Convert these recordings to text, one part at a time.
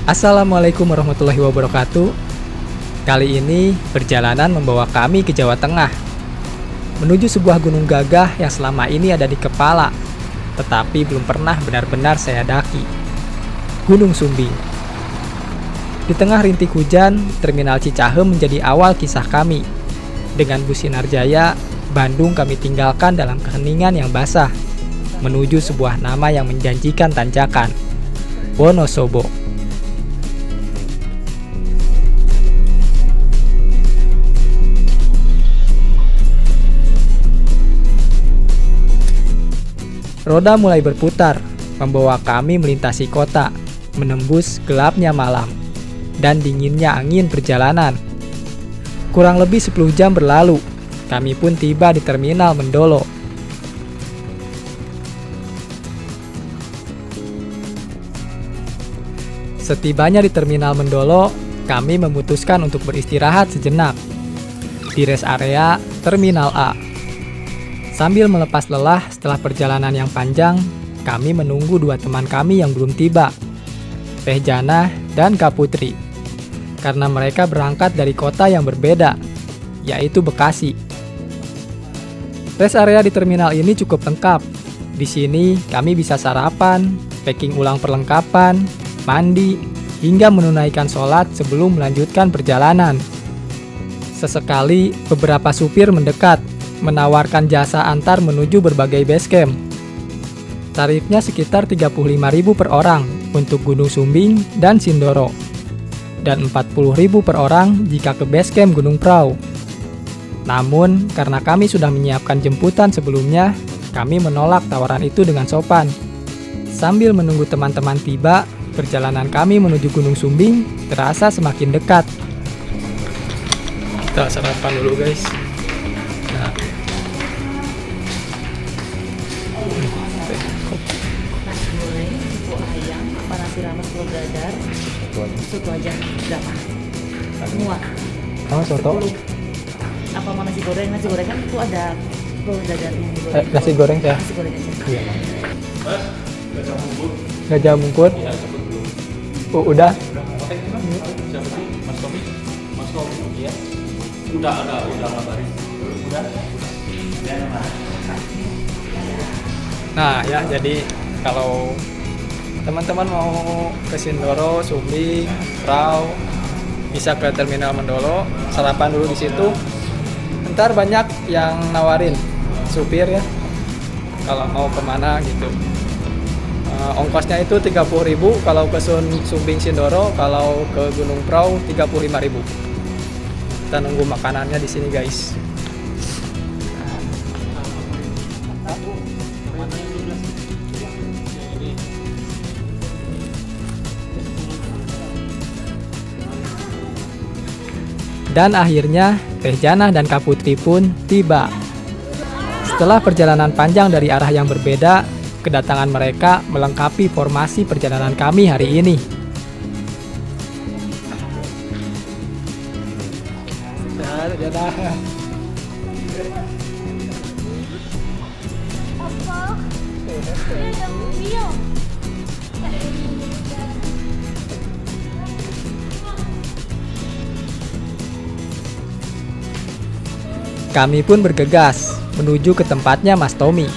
Assalamualaikum warahmatullahi wabarakatuh. Kali ini perjalanan membawa kami ke Jawa Tengah, menuju sebuah gunung gagah yang selama ini ada di kepala, tetapi belum pernah benar-benar saya daki. Gunung Sumbing. Di tengah rintik hujan, Terminal Cicahem menjadi awal kisah kami. Dengan bus Sinar Jaya, Bandung kami tinggalkan dalam keheningan yang basah, menuju sebuah nama yang menjanjikan tanjakan, Wonosobo. Roda mulai berputar, membawa kami melintasi kota, menembus gelapnya malam, dan dinginnya angin perjalanan. Kurang lebih 10 jam berlalu, kami pun tiba di Terminal Mendolo. Setibanya di Terminal Mendolo, kami memutuskan untuk beristirahat sejenak di rest area Terminal A. Sambil melepas lelah setelah perjalanan yang panjang, kami menunggu dua teman kami yang belum tiba, Teh Janah dan Kak Putri, karena mereka berangkat dari kota yang berbeda, yaitu Bekasi. Rest area di terminal ini cukup lengkap. Di sini kami bisa sarapan, packing ulang perlengkapan, mandi, hingga menunaikan sholat sebelum melanjutkan perjalanan. Sesekali beberapa supir mendekat, menawarkan jasa antar menuju berbagai base camp. Tarifnya sekitar 35.000 per orang untuk Gunung Sumbing dan Sindoro, dan 40.000 per orang jika ke base camp Gunung Prau. Namun, karena kami sudah menyiapkan jemputan sebelumnya, kami menolak tawaran itu dengan sopan. Sambil menunggu teman-teman tiba, perjalanan kami menuju Gunung Sumbing terasa semakin dekat. Kita sarapan dulu, guys. Nah. Nasi goreng, suku ayam, apa nasi rames telur dadar, soto aja berapa? Semua. Soto? 10. Apa mau nasi goreng? Nasi goreng kan itu ada telur dadar yang digoreng. Nasi goreng ya? Nasi goreng aja. Iya. Gajah mungkut? Udah? Siapa sih? Mas Tommy? Mas Tommy, iya. Udah ngabarin. Udah. Nah ya, jadi kalau teman-teman mau ke Sindoro, Sumbing, Prau, bisa ke Terminal Mendolo, sarapan dulu di situ. Ntar banyak yang nawarin supir ya, kalau mau kemana gitu. Ongkosnya itu 30.000 kalau ke Sumbing Sindoro, kalau ke Gunung Prau 35.000. Kita nunggu makanannya di sini, guys. Dan akhirnya Teh Janah dan Kak Putri pun tiba. Setelah perjalanan panjang dari arah yang berbeda, kedatangan mereka melengkapi formasi perjalanan kami hari ini. Kami pun bergegas menuju ke tempatnya Mas Tommy,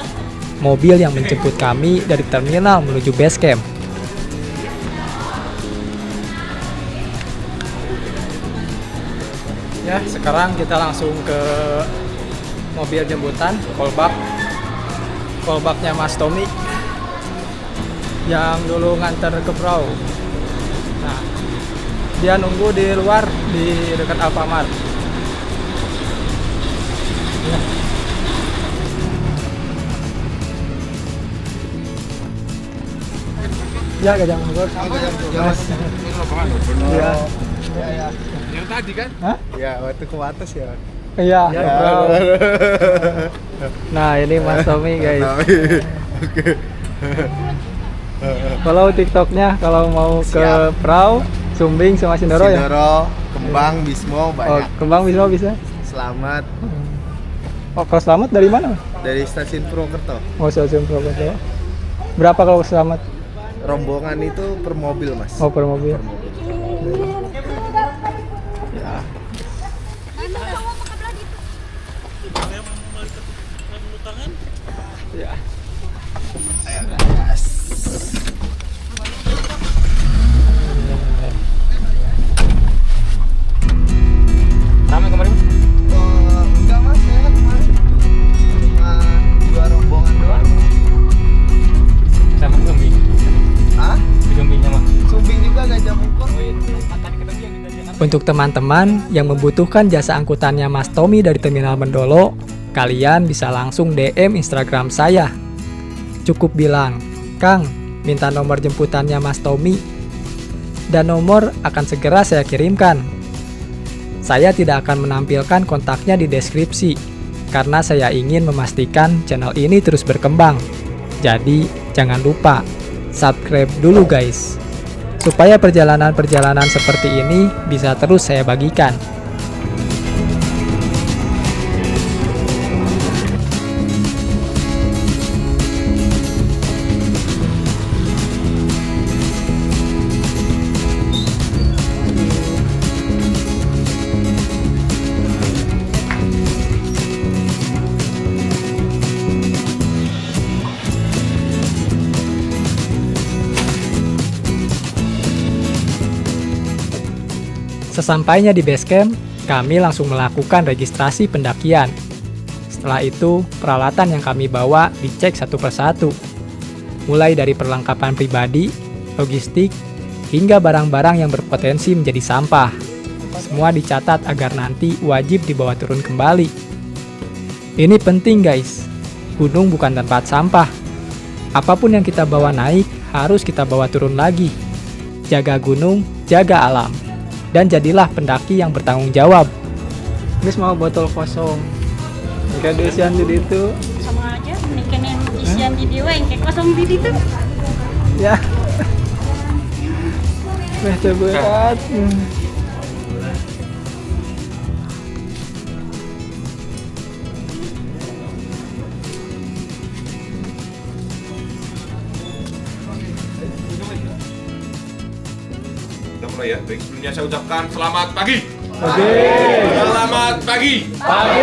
mobil yang menjemput kami dari terminal menuju base camp. Ya, sekarang kita langsung ke mobil jemputan, callbacknya Mas Tommy yang dulu nganter ke Prau. Nah, dia nunggu di luar di dekat Alfamart. Ya, Gajah Mungkur. Ya. Yang tadi kan? Hah? Ya, waktu ke atas ya. Iya. Ya, Bro. Nah, ini Mas Tommy, guys. Oke. Follow TikToknya kalau mau ke Siap. Prau, Sumbing sama Sindoro ya. Sindoro, Kembang, Bismo Oh, banyak. Kembang bisa. Selamat Oh, kalau selamat dari mana? dari stasiun Purwokerto. Oh, stasiun Purwokerto. Berapa kalau selamat? rombongan itu per mobil, Mas. Oh, per mobil. Per mobil. Ya. Ya. Ramai kemarin? Enggak, Mas, saya kemarin cuma 2 rombongan doang. Sama Sumbing. Ah? Sumbingnya mah. Sumbing juga Gajah Mungkur. Untuk teman-teman yang membutuhkan jasa angkutannya Mas Tommy dari Terminal Mendolo, kalian bisa langsung DM Instagram saya. Cukup bilang, "Kang, minta nomor jemputannya Mas Tommy." Dan nomor akan segera saya kirimkan. Saya tidak akan menampilkan kontaknya di deskripsi, karena saya ingin memastikan channel ini terus berkembang. Jadi, jangan lupa subscribe dulu guys, supaya perjalanan-perjalanan seperti ini bisa terus saya bagikan. Sesampainya di base camp, kami langsung melakukan registrasi pendakian. Setelah itu, peralatan yang kami bawa dicek satu persatu. Mulai dari perlengkapan pribadi, logistik, hingga barang-barang yang berpotensi menjadi sampah. Semua dicatat agar nanti wajib dibawa turun kembali. Ini penting guys, gunung bukan tempat sampah. Apapun yang kita bawa naik, harus kita bawa turun lagi. Jaga gunung, jaga alam. Dan jadilah pendaki yang bertanggung jawab. Guys, mau botol kosong. Jika isian di itu, Sama aja, mungkin yang isian di dewa yang kayak kosong di itu. ya. Berat. Kita mulai ya. Baik, sebelumnya saya ucapkan selamat pagi. Oke. Selamat pagi. Pagi.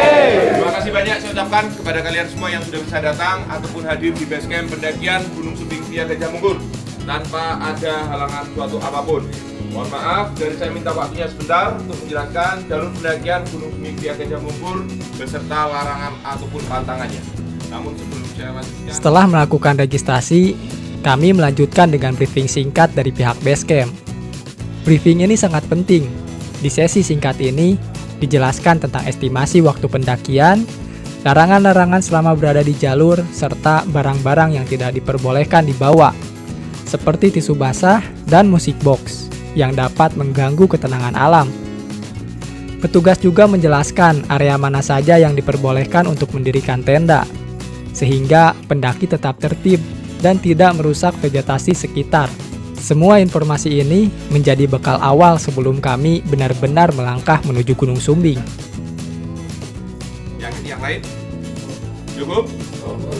Terima kasih banyak saya ucapkan kepada kalian semua yang sudah bisa datang ataupun hadir di base camp pendakian Gunung Sumbing via Gajah Mungkur tanpa ada halangan suatu apapun. Mohon maaf, dari saya minta waktunya sebentar untuk menjelaskan jalur pendakian Gunung Sumbing via Gajah Mungkur beserta larangan ataupun pantangannya. Namun sebelum saya lanjutkan, Setelah melakukan registrasi, kami melanjutkan dengan briefing singkat dari pihak base camp. Briefing ini sangat penting. Di sesi singkat ini, dijelaskan tentang estimasi waktu pendakian, larangan-larangan selama berada di jalur, serta barang-barang yang tidak diperbolehkan dibawa, seperti tisu basah dan musik box, yang dapat mengganggu ketenangan alam. Petugas juga menjelaskan area mana saja yang diperbolehkan untuk mendirikan tenda, sehingga pendaki tetap tertib dan tidak merusak vegetasi sekitar. Semua informasi ini menjadi bekal awal sebelum kami benar-benar melangkah menuju Gunung Sumbing. yang lain cukup?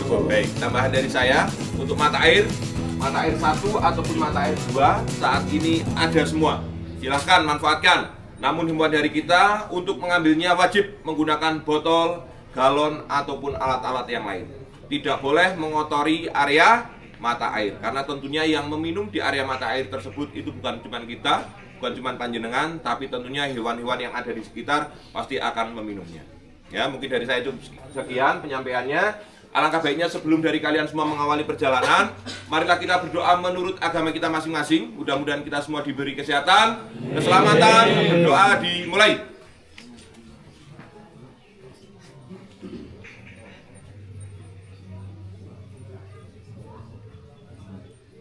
Cukup. Baik, tambahan dari saya untuk mata air 1 ataupun mata air 2 saat ini ada semua. Silahkan manfaatkan. Namun himbauan dari kita untuk mengambilnya wajib menggunakan botol, galon ataupun alat-alat yang lain. Tidak boleh mengotori area mata air, karena tentunya yang meminum di area mata air tersebut itu bukan cuma kita, bukan cuma panjenengan, tapi tentunya hewan-hewan yang ada di sekitar pasti akan meminumnya. Ya, mungkin dari saya itu sekian penyampaiannya. Alangkah baiknya sebelum dari kalian semua mengawali perjalanan, marilah kita berdoa menurut agama kita masing-masing. Mudah-mudahan kita semua diberi kesehatan, keselamatan. Berdoa dimulai.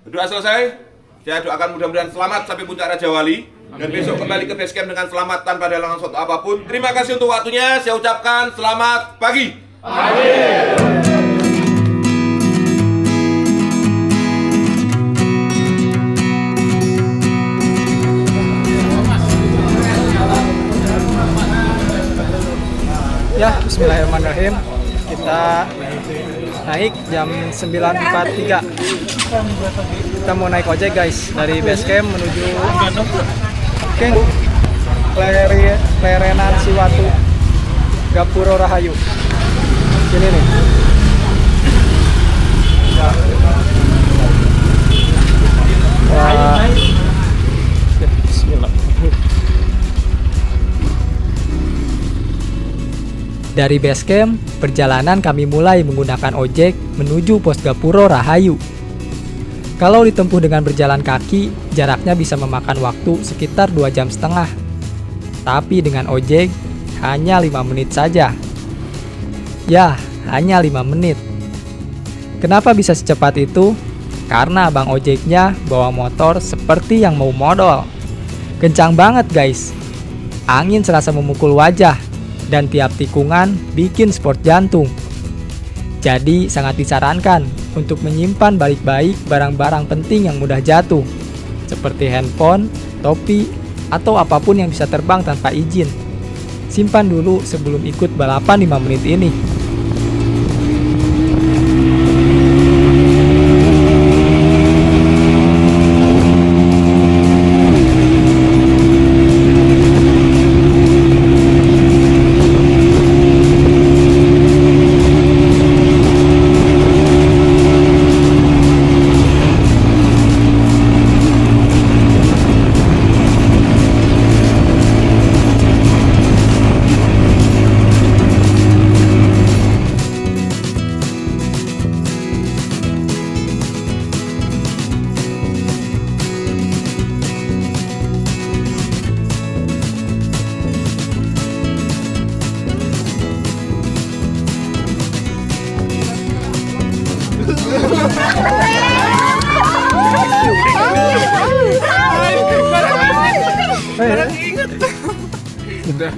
Doa selesai, saya doakan mudah-mudahan selamat sampai puncak Raja Wali. Dan besok kembali ke base camp dengan selamat tanpa ada halangan suatu apapun. Terima kasih untuk waktunya, saya ucapkan selamat pagi. Ya, bismillahirrahmanirrahim. Kita naik jam 9.43. Kita mau naik ojek guys dari base camp menuju Klerenan Siwatu, Gapuro Rahayu. Sini nih. Wah. Bismillah. Dari base camp, perjalanan kami mulai menggunakan ojek menuju pos Gapuro Rahayu. Kalau ditempuh dengan berjalan kaki, jaraknya bisa memakan waktu sekitar 2,5 jam. Tapi dengan ojek, hanya 5 menit saja. Ya, hanya 5 menit. Kenapa bisa secepat itu? Karena abang ojeknya bawa motor seperti yang mau modal. Kencang banget guys. Angin serasa memukul wajah. Dan tiap tikungan bikin sport jantung. Jadi sangat disarankan untuk menyimpan baik-baik barang-barang penting yang mudah jatuh, seperti handphone, topi, atau apapun yang bisa terbang tanpa izin. Simpan dulu sebelum ikut balapan 5 menit ini.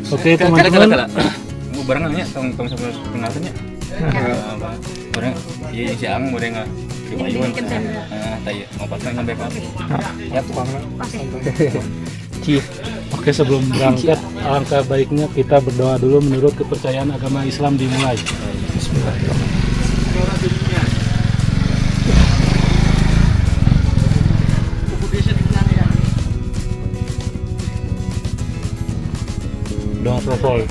Oke teman-teman, mau barang nanya tong sampai pengatannya. Barang iya si Ang mau nggak dibayuan. Tanya mau pasang sampai apa? Ya tukang. Oke, sebelum berangkat, alangkah baiknya kita berdoa dulu menurut kepercayaan agama Islam dimulai. Bismillahirrahmanirrahim. Doa propol.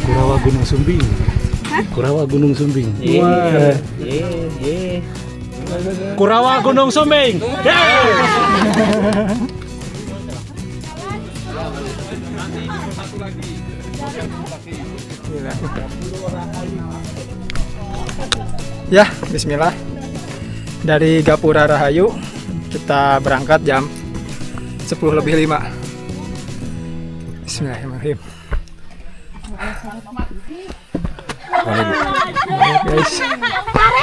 Kurawa Gunung Sumbing. Kurawa Gunung Sumbing. Wah. Kurawa Gunung Sumbing. Ya, bismillah. Dari Gapuro Rahayu kita berangkat jam 10:05. Bismillahirrahmanirrahim. Guys,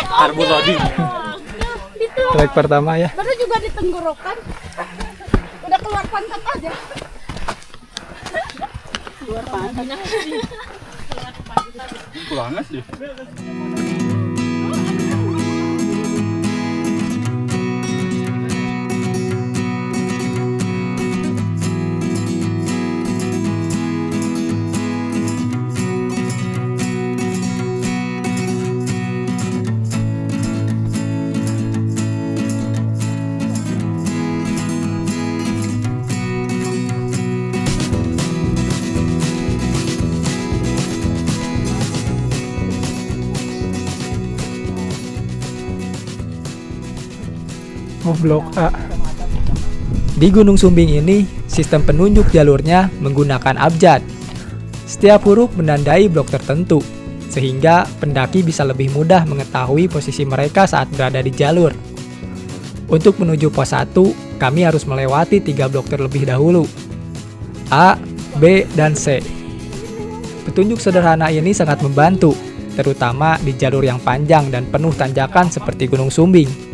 Karbo tadi. trek pertama ya. Baru juga di tenggorokan. Udah keluar pantat aja. Keluar pantat. Banget sih. Blok A. Di Gunung Sumbing ini, sistem penunjuk jalurnya menggunakan abjad. Setiap huruf menandai blok tertentu, sehingga pendaki bisa lebih mudah mengetahui posisi mereka saat berada di jalur. Untuk menuju pos 1, kami harus melewati 3 blok terlebih dahulu. A, B, dan C. Petunjuk sederhana ini sangat membantu, terutama di jalur yang panjang dan penuh tanjakan seperti Gunung Sumbing.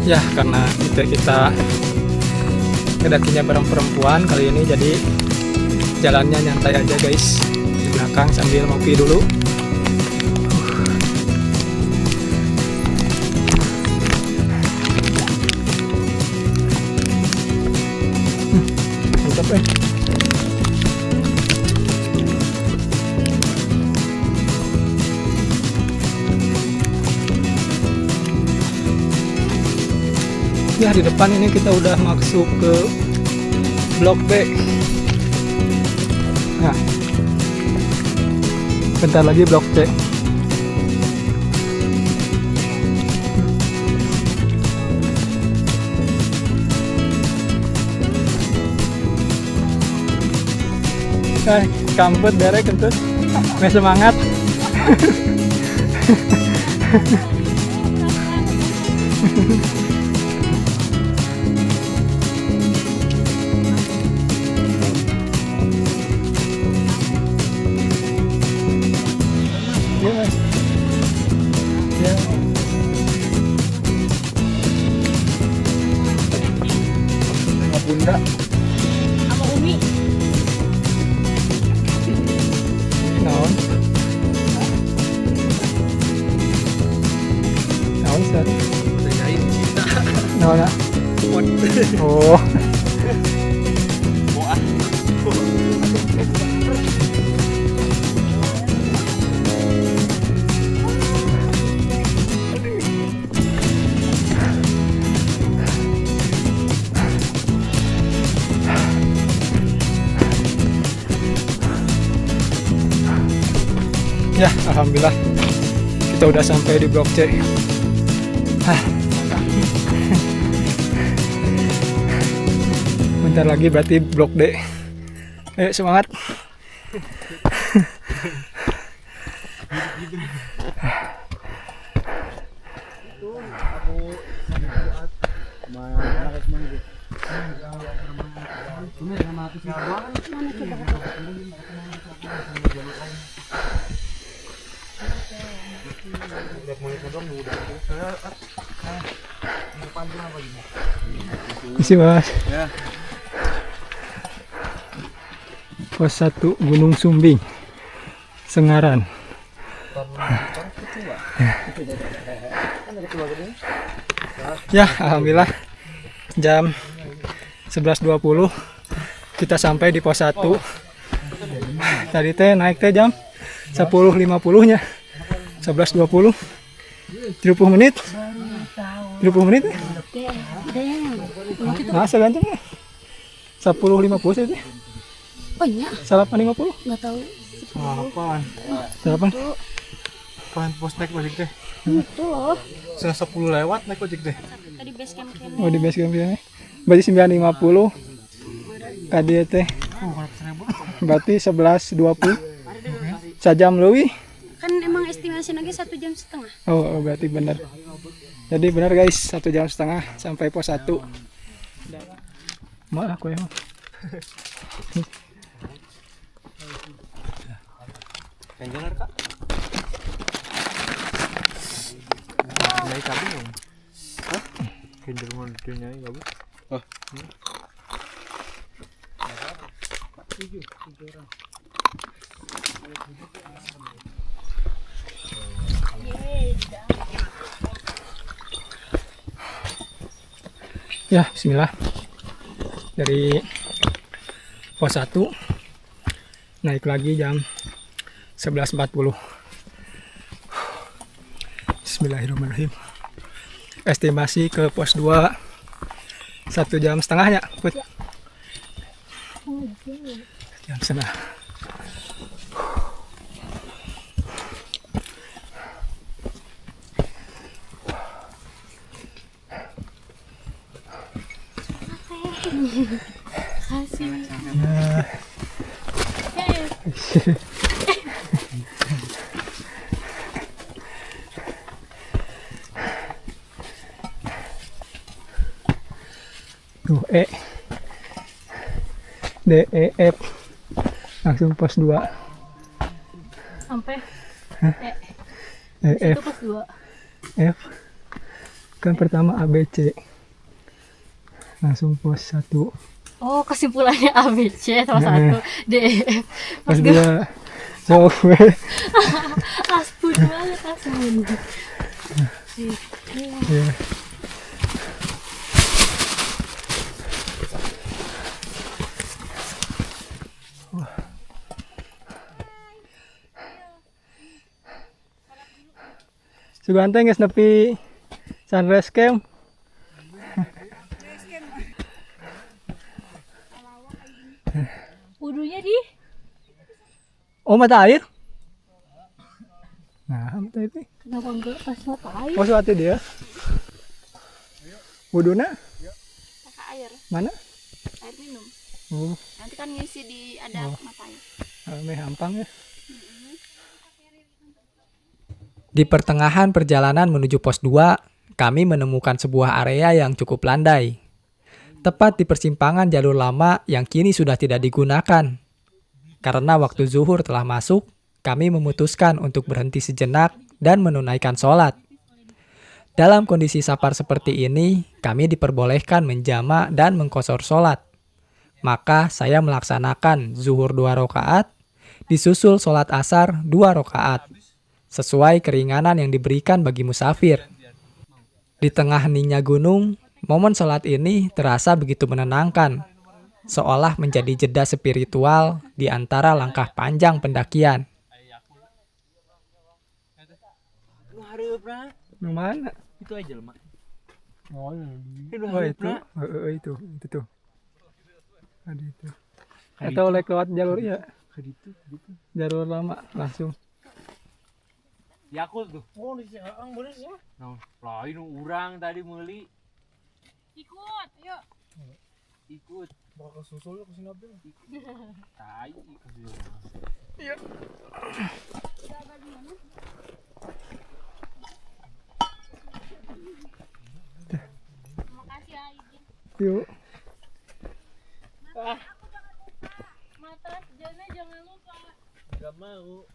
Ya, karena kita ngedakinya bareng perempuan kali ini, jadi jalannya nyantai aja guys di belakang. belakang sambil ngopi dulu. Mantap ya. Ya, di depan ini kita udah masuk ke Blok B. Nah, bentar lagi Blok C. Kamput derek kentut. Mes semangat. Bunda Sama Umi. naon sir naon ya oh ya, alhamdulillah kita udah sampai di Blok C. Bentar lagi berarti Blok D. Ayo semangat. Isi mas. Pos 1 Gunung Sumbing, Sengaran. Ya, alhamdulillah jam 11.20 kita sampai di pos 1. Tadi teh naik teh jam 10.50-nya. 11.20. 30 menit. 30 menit. Nah, seganjang. 10.50 sih. Oh iya, 8.50. nggak tahu. Apaan? Berapa? Apaan pos naik ojek teh? Itu loh. Sudah 10 lewat naik ojek teh. Tadi base camp kayaknya. Oh, di base camp ini. Berarti 9.50. Tadi teh. Berarti 11.20. Sajam leuwih. Kan emang estimasi lagi 1,5 jam. Oh, berarti benar. Jadi benar guys, 1,5 jam sampai pos 1. Mau aku ya. Kenjelar kak? Naik kabin dong? Hah? Kenjelar mau nyai kabin? Oh. Ya, bismillah. Dari pos 1 naik lagi jam 11.40. Bismillahirrahmanirrahim. Estimasi ke pos 2 1,5 jam ya, Put. Jam setengah. Tuh D, E, F. Langsung pos 2. Sampai E, itu F, pos 2. F. Kan pertama A, B, C. Langsung pos 1. Oh, kesimpulannya A, B, C, sama 1, D, E, F. Pos 2 Jauh. Aspun banget, aspun. Ya. Sugante geus nepi sunrise camp. Wudunya di Oh, mata air? Nah, mata air nih. kenapa enggak pas mata air? Oh, suatu dia. Wuduna Pakai air, mana? air minum. Oh, Nanti kan ngisi di ada mata air. hampang ya. Di pertengahan perjalanan menuju pos 2, kami menemukan sebuah area yang cukup landai. Tepat di persimpangan jalur lama yang kini sudah tidak digunakan. Karena waktu zuhur telah masuk, kami memutuskan untuk berhenti sejenak dan menunaikan sholat. Dalam kondisi safar seperti ini, kami diperbolehkan menjama dan mengqosor sholat. Maka saya melaksanakan zuhur 2 rakaat, disusul sholat asar 2 rakaat, sesuai keringanan yang diberikan bagi musafir. Di tengah heningnya gunung, momen sholat ini terasa begitu menenangkan, seolah menjadi jeda spiritual di antara langkah panjang pendakian. Lu mana? Itu aja lemah. Oh, itu tuh. Ada itu. Atau lewat jalur ya? Jalur lama langsung. Yakult tuh. Oh, di Siang bener ya. Nah, lain urang tadi meuli. Ikut, yuk. Ikut. Bakal susul ke sini abdi. Tai ikut. Makasih ya, Izin. Yuk. Mata jana jangan lupa. Gak mau.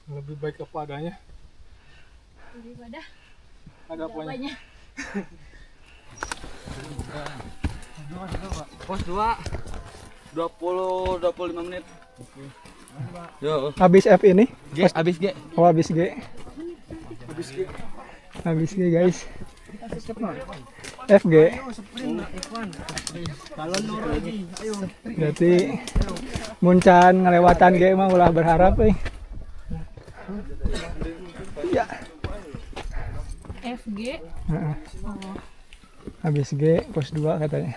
Lebih baik apa adanya. Daripada Ada apanya? banyak. Pos 2. 25 menit. Yo, Habis F ini? G habis G. Oh, habis G. Habis G guys. FG. Berarti muncan ngelewatan G mah ulah berharap Ya. FG. Heeh. Habis G pos 2 katanya.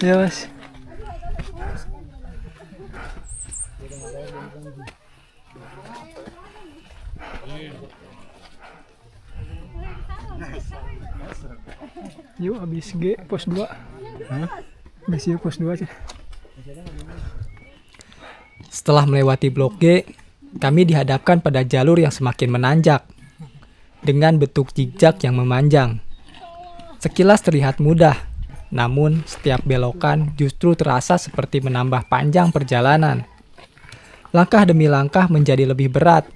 Ya, Mas. Yuk habis G pos 2. Habis yuk pos 2 aja. Setelah melewati blok G, kami dihadapkan pada jalur yang semakin menanjak dengan bentuk zigzag yang memanjang. Sekilas terlihat mudah, namun setiap belokan justru terasa seperti menambah panjang perjalanan. Langkah demi langkah menjadi lebih berat,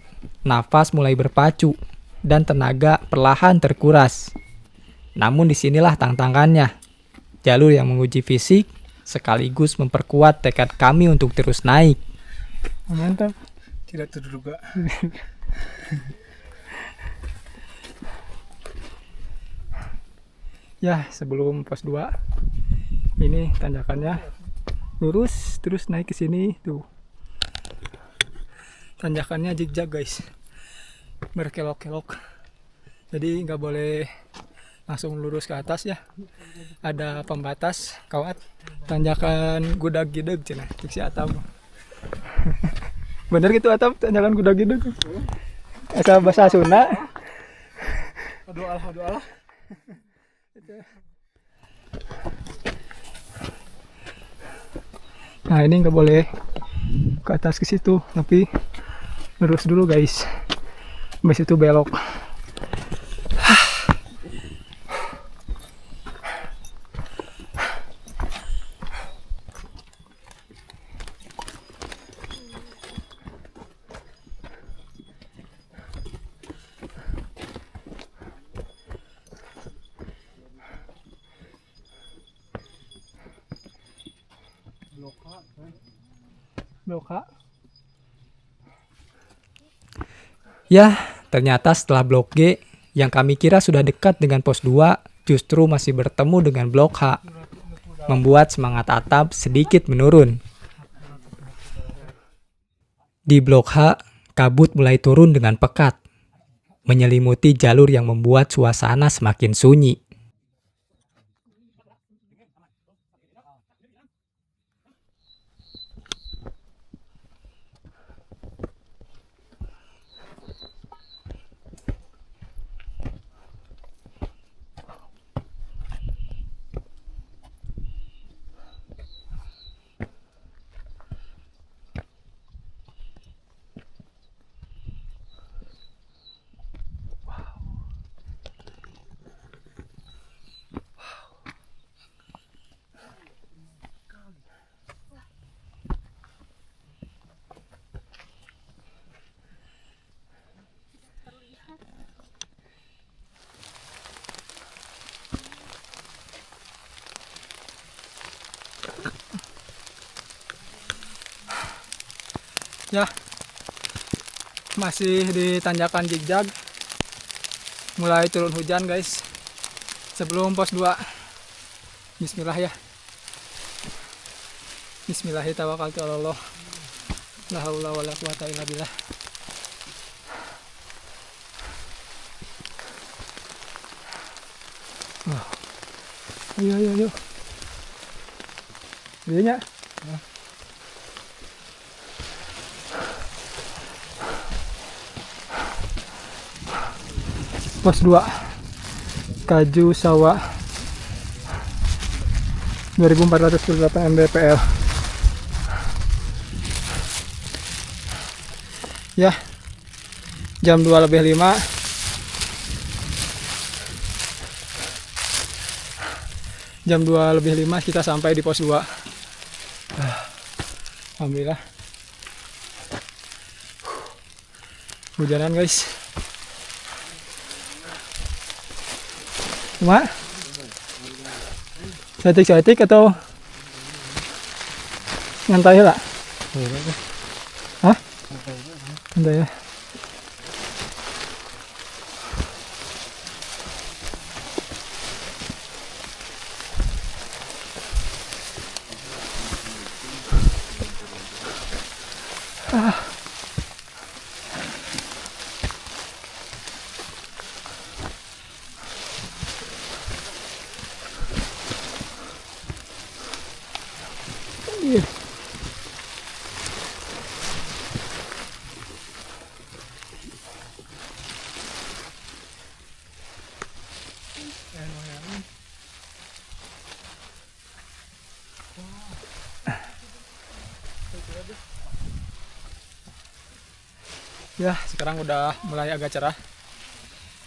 nafas mulai berpacu, dan tenaga perlahan terkuras. Namun disinilah tantangannya, jalur yang menguji fisik sekaligus memperkuat tekad kami untuk terus naik. Mantap. Tidak terduga. Ya, sebelum pos 2, ini tanjakannya lurus terus naik ke sini tuh. Tanjakannya zigzag guys, berkelok-kelok. Jadi nggak boleh langsung lurus ke atas ya. Ada pembatas kawat. Tanjakan gudag-gideg cenah cik si Atam. Bener gitu Atam, tanjakan gudag-gideg. Asa bahasa Sunda. Aduh Allah. Nah ini nggak boleh ke atas ke situ, tapi lurus dulu guys. Habis itu belok. Blok H. Ya, ternyata setelah Blok G, yang kami kira sudah dekat dengan pos 2, justru masih bertemu dengan Blok H, membuat semangat Atap sedikit menurun. Di Blok H, kabut mulai turun dengan pekat, menyelimuti jalur yang membuat suasana semakin sunyi. Ya, masih di tanjakan zigzag. Mulai turun hujan guys. Sebelum pos 2. Bismillah ya. Bismillahirrahmanirrahim. Allah. La haula wala quwata illa billah. Ayo. Dia pos 2 Kaju Sawah 2428 mdpl. Ya, jam 2:05. Jam 2:05 kita sampai di pos 2. Alhamdulillah. Hujanan guys. Cuma setik atau ngantai lah? Hah? Ngantai ya? Ya, sekarang udah mulai agak cerah.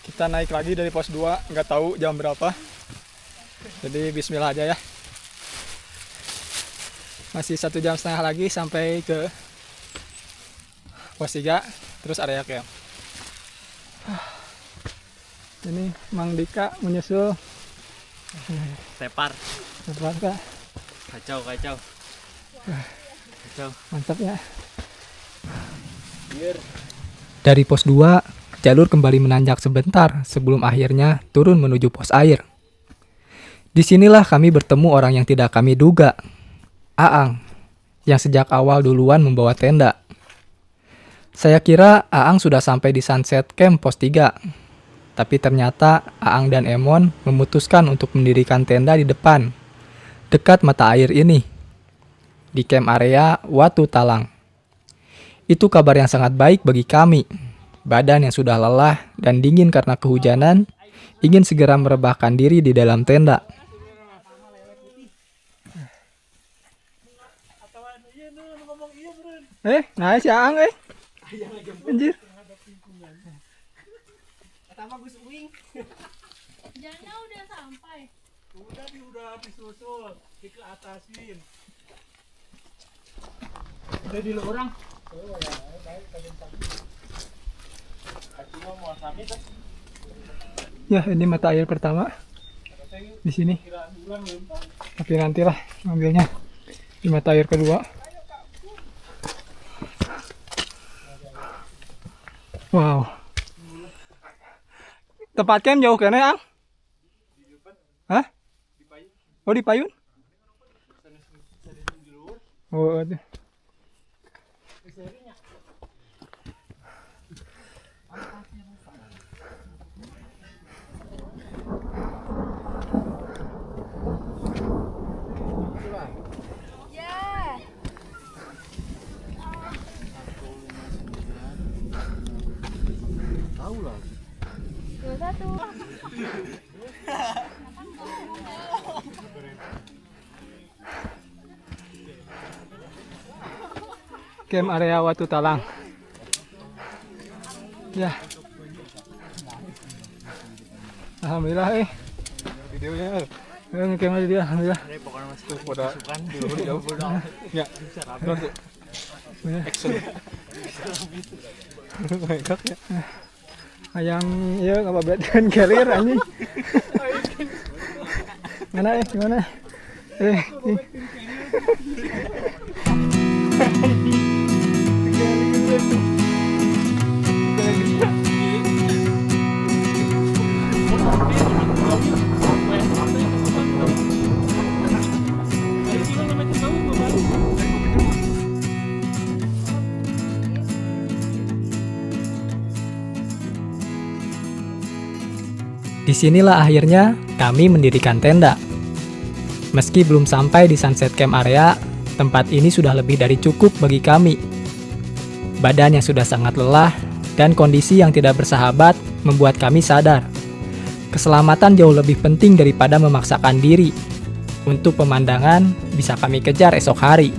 Kita naik lagi dari pos 2, nggak tahu jam berapa. Jadi bismillah aja ya. Masih 1,5 jam lagi sampai ke pos 3, terus area camp. Ini Mang Dika menyusul. Tepar. Tepar Kak. Kacau. Mantap ya. Dari pos 2, jalur kembali menanjak sebentar sebelum akhirnya turun menuju pos air. Disinilah kami bertemu orang yang tidak kami duga, Aang, yang sejak awal duluan membawa tenda. Saya kira Aang sudah sampai di sunset camp pos 3, tapi ternyata Aang dan Emon memutuskan untuk mendirikan tenda di depan, dekat mata air ini, di camp area Watu Talang. Itu kabar yang sangat baik bagi kami. Badan yang sudah lelah dan dingin karena kehujanan, ingin segera merebahkan diri di dalam tenda. Nah si Aang anjir. Jana udah sampai. Udah disusul, kita atasin. Udah di orang. Ya, ini mata air pertama di sini. Tapi nantilah ambilnya di mata air kedua. Wow. Tempat camp jauh kene, Ang? Hah? Oh, di Payun? Oh, aduh. Camp area Watu Talang. Ya. Alhamdulillah videonya. Ngecam dia alhamdulillah. Ini pokoknya masih pada jauh. Ya. Action. Baiklah ya. Ayang ya enggak bedakan carrier anjing. Mana gimana? Disinilah akhirnya kami mendirikan tenda. Meski belum sampai di sunset camp area, tempat ini sudah lebih dari cukup bagi kami. Badan yang sudah sangat lelah dan kondisi yang tidak bersahabat membuat kami sadar. Keselamatan jauh lebih penting daripada memaksakan diri. Untuk pemandangan bisa kami kejar esok hari.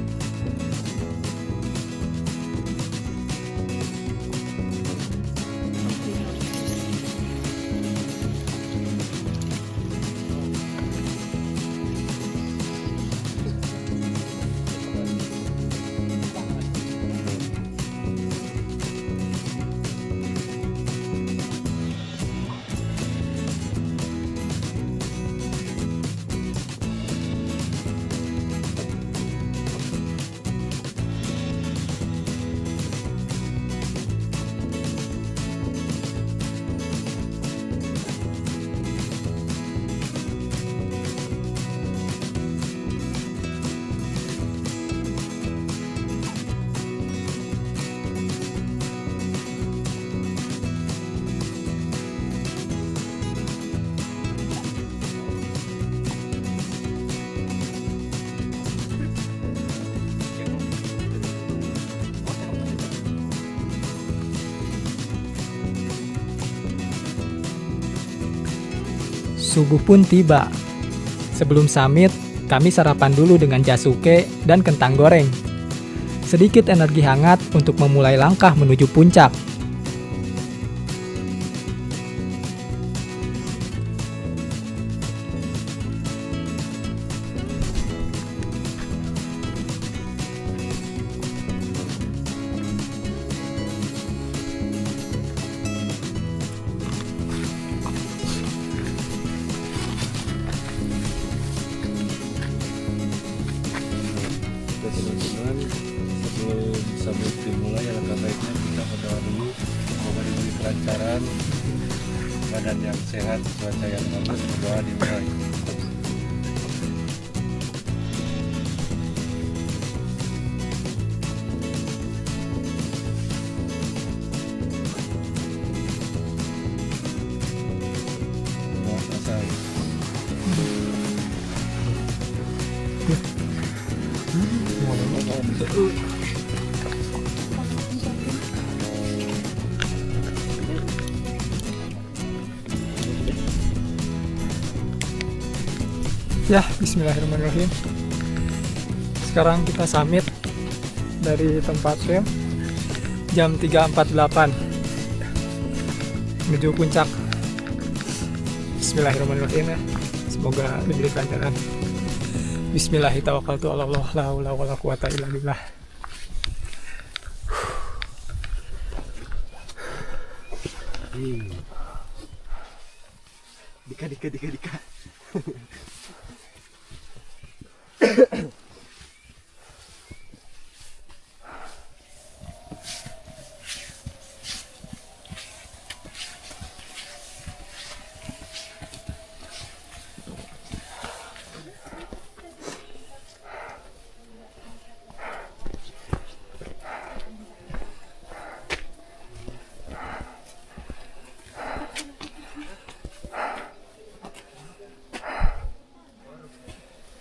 Subuh pun tiba. Sebelum summit, kami sarapan dulu dengan jasuke dan kentang goreng. Sedikit energi hangat untuk memulai langkah menuju puncak. Teman-teman, sebelum summit dimulai alangkah baiknya kita berdoa dulu, semoga diberi kelancaran, badan yang sehat, cuaca yang bagus, berdoa dimulai. Doa selesai. Ya, bismillahirrahmanirrahim. Sekarang kita summit dari tempat camp jam 3.48 menuju puncak. Bismillahirrahmanirrahim ya. Semoga diberi kelancaran. Bismillahirrahmanirrahim. Allah la haula wala quwata illa billah. Dika.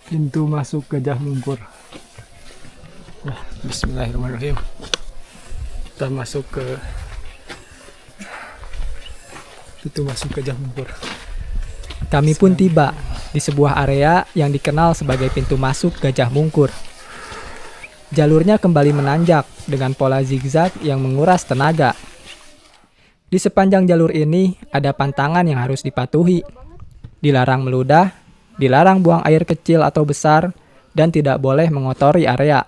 Pintu masuk Gajah Mungkur. Nah, bismillahirrahmanirrahim. Kita masuk ke pintu masuk Gajah Mungkur. Kami pun tiba di sebuah area yang dikenal sebagai pintu masuk Gajah Mungkur. Jalurnya kembali menanjak dengan pola zigzag yang menguras tenaga. Di sepanjang jalur ini ada pantangan yang harus dipatuhi. Dilarang meludah, dilarang buang air kecil atau besar, dan tidak boleh mengotori area.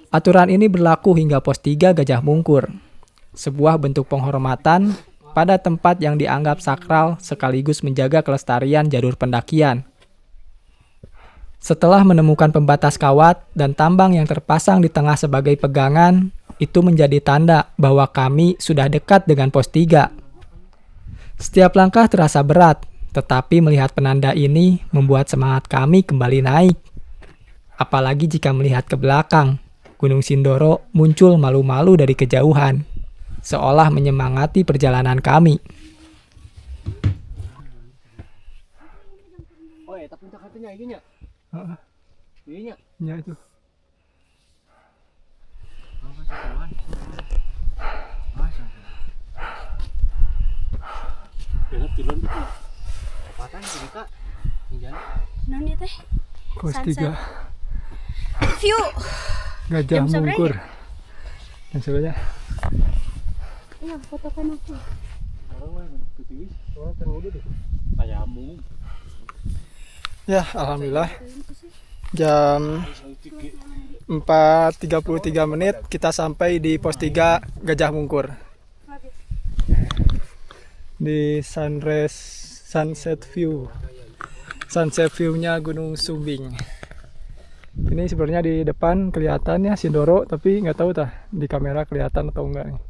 Aturan ini berlaku hingga pos 3 Gajah Mungkur, sebuah bentuk penghormatan pada tempat yang dianggap sakral sekaligus menjaga kelestarian jalur pendakian. Setelah menemukan pembatas kawat dan tambang yang terpasang di tengah sebagai pegangan, itu menjadi tanda bahwa kami sudah dekat dengan pos 3. Setiap langkah terasa berat, tetapi melihat penanda ini membuat semangat kami kembali naik. Apalagi jika melihat ke belakang, Gunung Sindoro muncul malu-malu dari kejauhan, seolah menyemangati perjalanan kami. Oh ya, tapi katanya ini ya. Ini Ya itu. Nani teh? Pos Sunset. 3 View. Gajah Jam seberapa Mungkur. Dan sebenarnya Iya, fotokan aku. ya, alhamdulillah. Jam 4.33 menit kita sampai di pos 3 Gajah Mungkur. Di sunset view-nya Gunung Sumbing. Ini sebenarnya di depan kelihatannya Sindoro, tapi nggak tahu di kamera kelihatan atau enggak nih.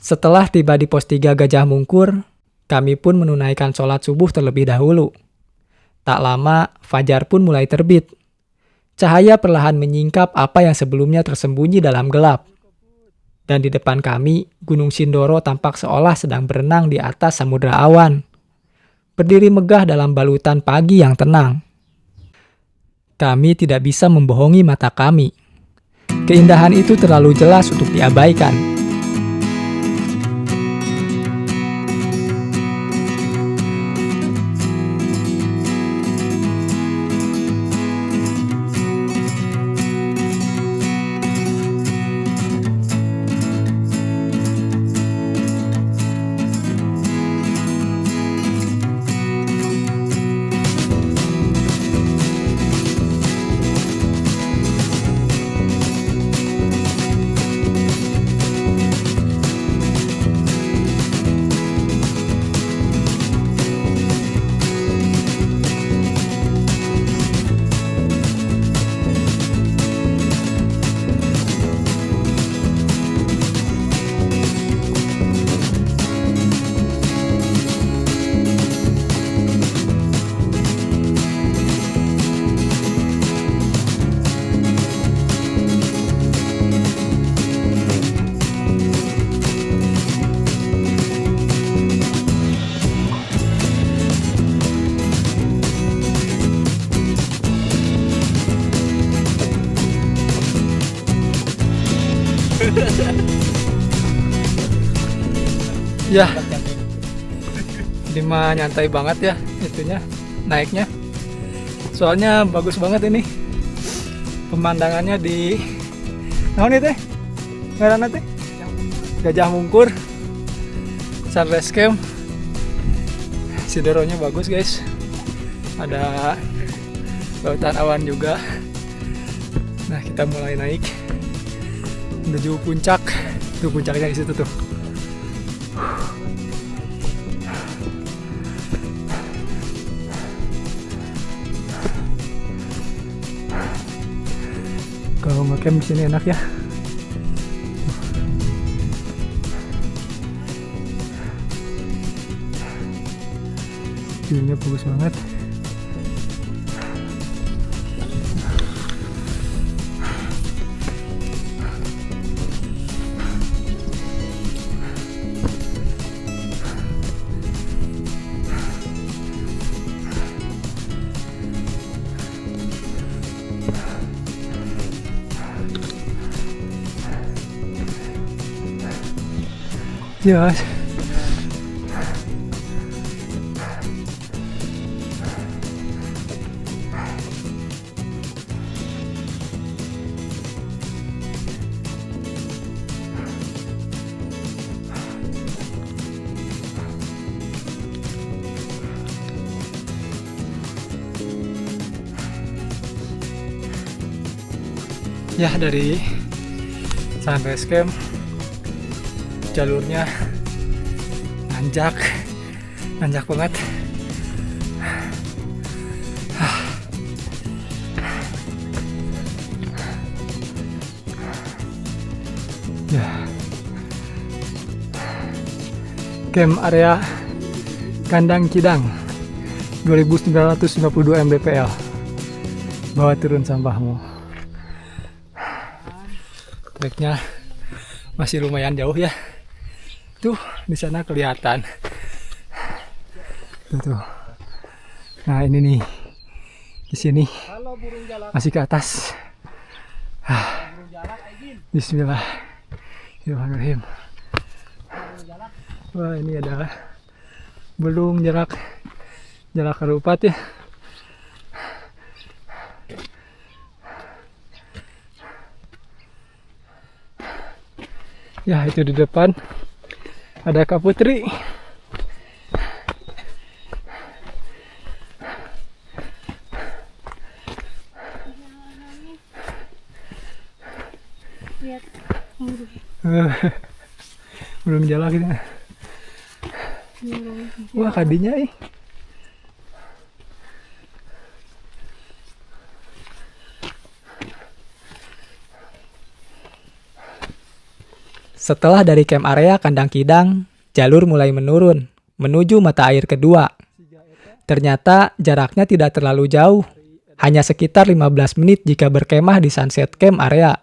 Setelah tiba di pos 3 Gajah Mungkur, kami pun menunaikan sholat subuh terlebih dahulu. Tak lama, fajar pun mulai terbit. Cahaya perlahan menyingkap apa yang sebelumnya tersembunyi dalam gelap. Dan di depan kami, Gunung Sindoro tampak seolah sedang berenang di atas samudra awan. Berdiri megah dalam balutan pagi yang tenang. Kami tidak bisa membohongi mata kami. Keindahan itu terlalu jelas untuk diabaikan. Ya, Dima nyantai banget ya itunya, naiknya. Soalnya bagus banget ini pemandangannya di naon teh? Ngaranna teh? Gajah Mungkur. Sunrise Camp. Sindoronya bagus, guys. Ada lautan awan juga. Nah, kita mulai naik menuju puncak. Tuh puncaknya di situ tuh. Kalau ngecamp di sini enak ya. View-nya bagus banget. Ya. Ya, dari Sunrise Camp jalurnya nanjak banget. Ya, camp area Kandang Kidang 2952 mdpl. Bawa turun sampahmu. Treknya masih lumayan jauh ya. Tuh di sana kelihatan. Tuh. Nah ini nih di sini masih ke atas. Bismillahirrahmanirrahim. Wah ini adalah belum jarak harupat ya. Ya itu di depan ada Kak Putri. Lihat. Belum jalan kita. Wah kadinya Setelah dari camp area Kandang Kidang, jalur mulai menurun menuju mata air kedua. Ternyata jaraknya tidak terlalu jauh, hanya sekitar 15 menit jika berkemah di Sunset Camp area.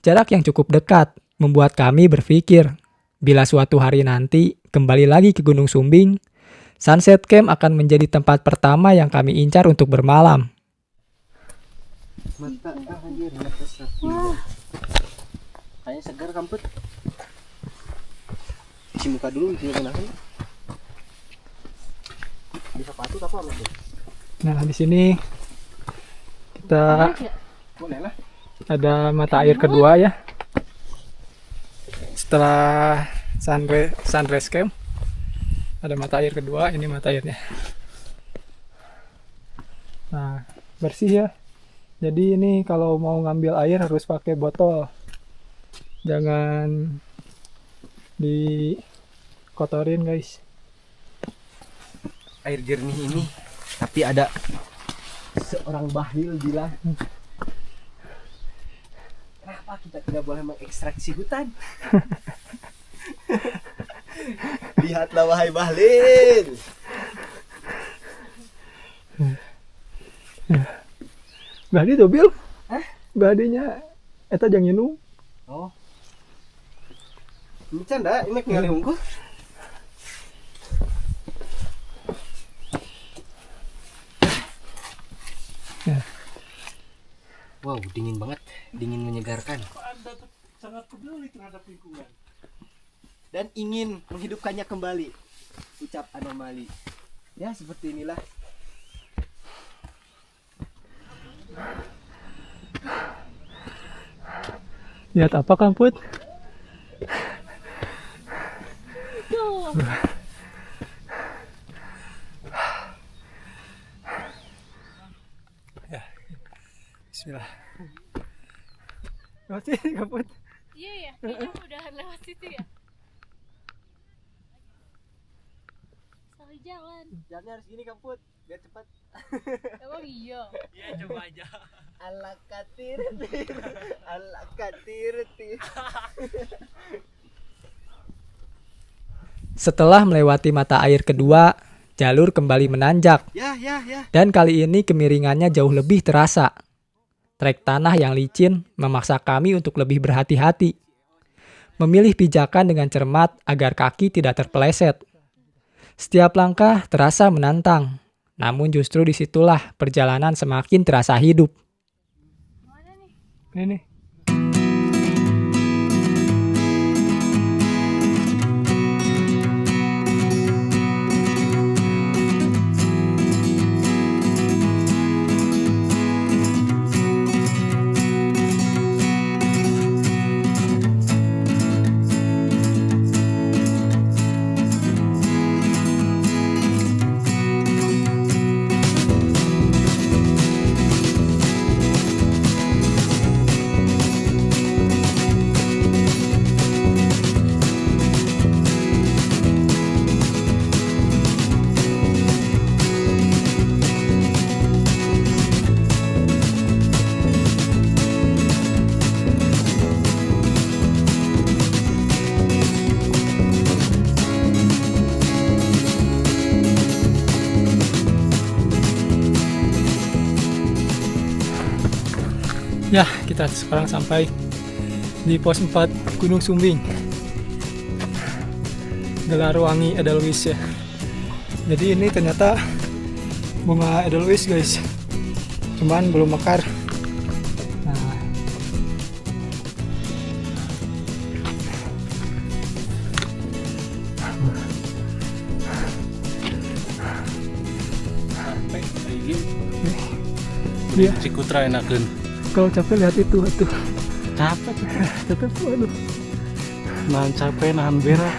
Jarak yang cukup dekat membuat kami berpikir, bila suatu hari nanti kembali lagi ke Gunung Sumbing, Sunset Camp akan menjadi tempat pertama yang kami incar untuk bermalam. Wah. Kayaknya segar kamput. Cuci muka dulu, cuci muka dulu. Bisa patut apa lagi? Nah di sini kita ada mata air kedua ya. Setelah Sunrise Camp ada mata air kedua, ini mata airnya. Nah bersih ya. Jadi ini kalau mau ngambil air harus pakai botol. Jangan dikotorin guys. Air jernih ini, tapi ada seorang bahlil bilang, kenapa kita tidak boleh mengekstraksi hutan? Lihatlah wahai bahlil. Bahdi tuh Bil? Bahdinya eta jang nginum. Oh. Ini canda, ini ningali hungku. Ya. Wow, dingin banget, dingin menyegarkan. Anda sangat peduli terhadap lingkungan. Dan ingin menghidupkannya kembali. Ucap anomali. Ya, seperti inilah. Lihat apa Kamput? Ya, bismillah. Lewat sini Kamput. Iya ya, kayaknya udah lewat situ ya. Salah jalan. Jalannya harus gini Kamput, biar cepat. Emang iya. Iya, coba aja. Ala katir-tir, ala katir-tir. Setelah melewati mata air kedua, jalur kembali menanjak. Ya. Dan kali ini kemiringannya jauh lebih terasa. Trek tanah yang licin memaksa kami untuk lebih berhati-hati. Memilih pijakan dengan cermat agar kaki tidak terpeleset. Setiap langkah terasa menantang. Namun justru disitulah perjalanan semakin terasa hidup. Mana nih? Ini. Ya, kita sekarang sampai di pos 4 Gunung Sumbing, Gelarwangi Edelweiss ya. Jadi ini ternyata bunga Edelweiss guys, cuman belum mekar. Nah, Sampai lagi dia Cikutra enakeun. kalau capek lihat itu tuh. Capek Capek tuh, aduh. nahan capek nahan berak.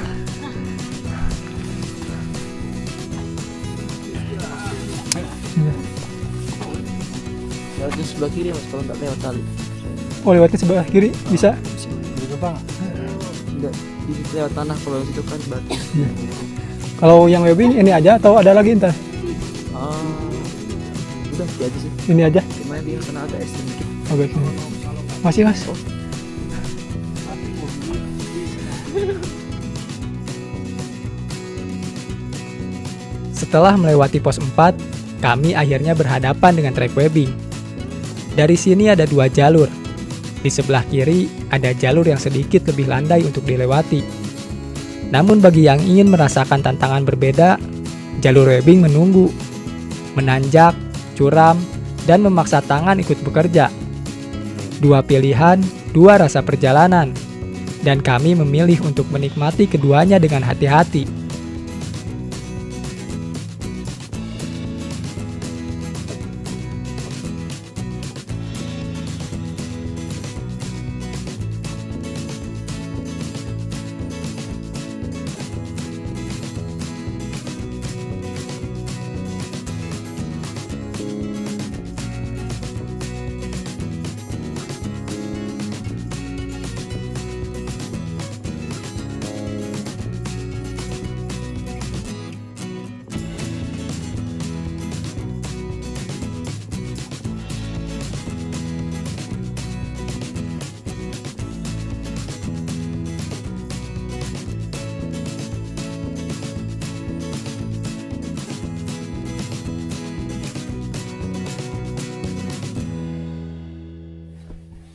Lewat sebelah kiri mas, kalau nggak lewat tali. Oh, lewatnya sebelah kiri bisa. Gitu bang. Enggak, di lewat tanah, kalau yang situ kan batu. Kalau yang webbing ini aja atau ada lagi ntar? Udah, dia aja sih. Ini aja. Cuma dia kena agak es sedikit. Oke. Masih mas. Setelah melewati pos 4, kami akhirnya berhadapan dengan trek webbing. Dari sini ada 2 jalur. Di sebelah kiri ada jalur yang sedikit lebih landai untuk dilewati. Namun bagi yang ingin merasakan tantangan berbeda, jalur webbing menunggu, menanjak, curam, dan memaksa tangan ikut bekerja. 2 pilihan, 2 rasa perjalanan. Dan kami memilih untuk menikmati keduanya dengan hati-hati.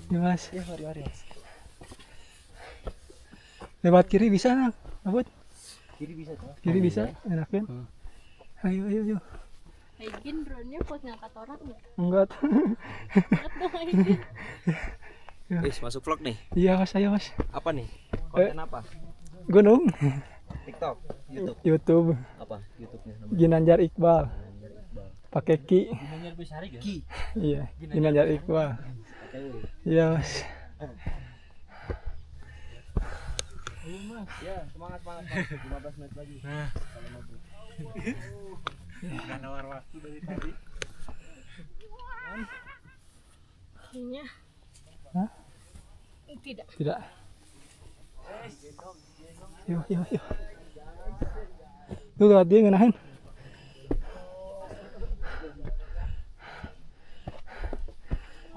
Ya mas. Ya, mari mas. Lewat kiri bisa nang, Abut? Kiri bisa tuh. Kiri bisa, enakin. Ayo. Aigin drone-nya buat ngangkat orang nggak? Enggak. Lihat dong Aigin. Guys, masuk vlog nih. Iya mas, ayo mas. Apa nih? Konten apa? Gunung. TikTok, YouTube. YouTube. Apa YouTube-nya namanya? Ginanjar Iqbal. Pakai Ki. Ki. Iya, Ginanjar Iqbal. Iya mas. Ya, semangat. 15 menit lagi. Nggak nawar waktu dari tadi. Kayaknya. Hah? Tidak. Tidak. Yuk. Tuh lihat dia ngenahin.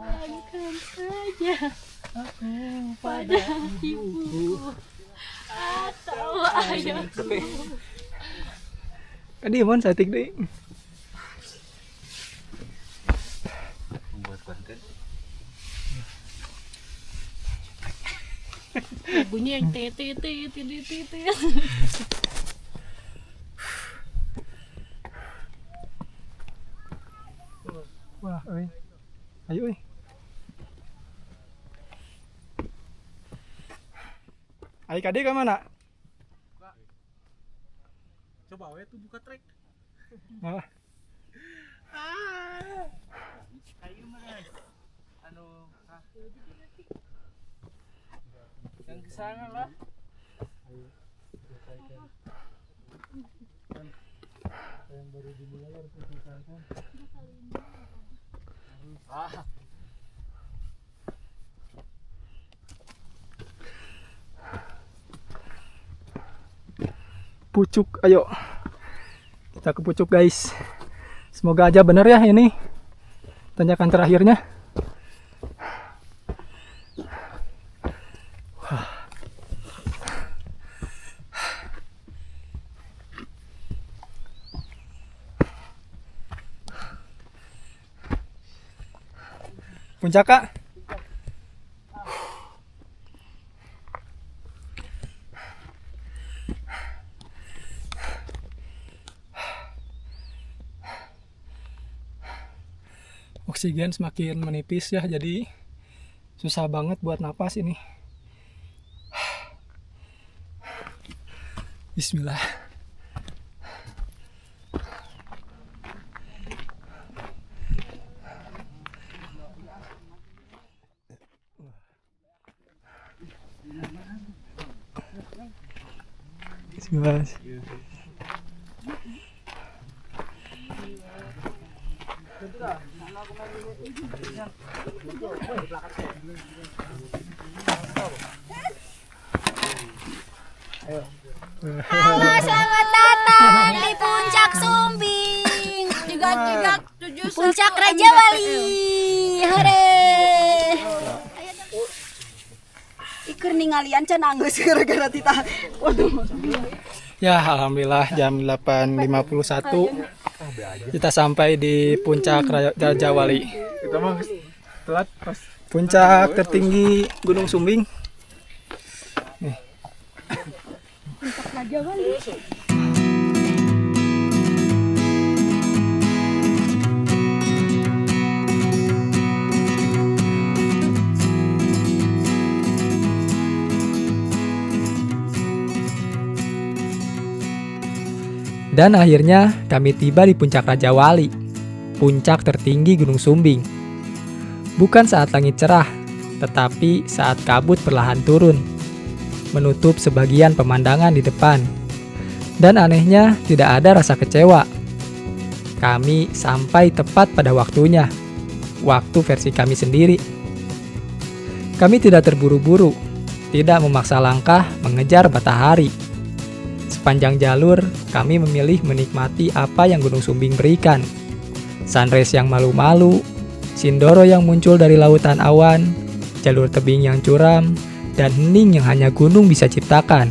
Berikan saja aku pada ibu atau ayahku. Dia mon satik deh. Membuat konten. Lagunya yang titit. Wah, ayo. Ayo kade ke mana? Coba we tuh buka trek. Malah. Ayo mas. Yang kesana lah. Yang baru dimulai harus diselesaikan. Pucuk, ayo. Kita ke pucuk guys. Semoga aja bener ya ini tanjakan terakhirnya. Puncak kak? Oksigen semakin menipis ya, jadi susah banget buat napas ini. Bismillah. Bismillah. Halo, selamat datang di Puncak Sumbing. Puncak Raja Wali. Hore. Iker ningalian can nangis gara-gara tita. Waduh. Ya, alhamdulillah jam 8.51 kita sampai di Puncak Raja Wali. Kita mah telat pas Puncak tertinggi Gunung Sumbing. Nih. Raja Wali. Dan akhirnya kami tiba di Puncak Raja Wali, puncak tertinggi Gunung Sumbing. Bukan saat langit cerah, tetapi saat kabut perlahan turun, menutup sebagian pemandangan di depan. Dan anehnya tidak ada rasa kecewa. Kami sampai tepat pada waktunya, waktu versi kami sendiri. Kami tidak terburu-buru, tidak memaksa langkah mengejar matahari. Sepanjang jalur, kami memilih menikmati apa yang Gunung Sumbing berikan. Sunrise yang malu-malu, Sindoro yang muncul dari lautan awan, jalur tebing yang curam, dan hening yang hanya gunung bisa ciptakan.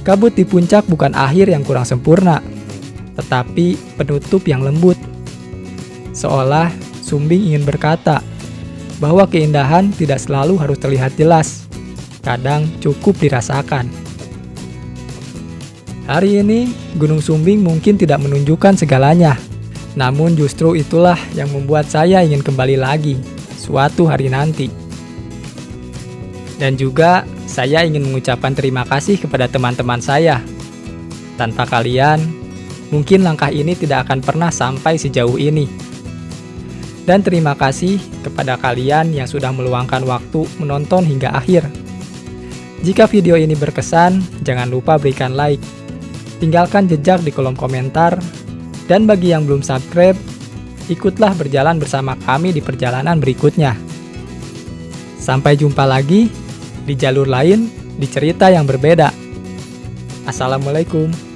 Kabut di puncak bukan akhir yang kurang sempurna, tetapi penutup yang lembut. Seolah Sumbing ingin berkata bahwa keindahan tidak selalu harus terlihat jelas, kadang cukup dirasakan. Hari ini, Gunung Sumbing mungkin tidak menunjukkan segalanya. Namun justru itulah yang membuat saya ingin kembali lagi, suatu hari nanti. Dan juga, saya ingin mengucapkan terima kasih kepada teman-teman saya. Tanpa kalian, mungkin langkah ini tidak akan pernah sampai sejauh ini. Dan terima kasih kepada kalian yang sudah meluangkan waktu menonton hingga akhir. Jika video ini berkesan, jangan lupa berikan like. Tinggalkan jejak di kolom komentar, dan bagi yang belum subscribe, ikutlah berjalan bersama kami di perjalanan berikutnya. Sampai jumpa lagi di jalur lain, di cerita yang berbeda. Assalamualaikum.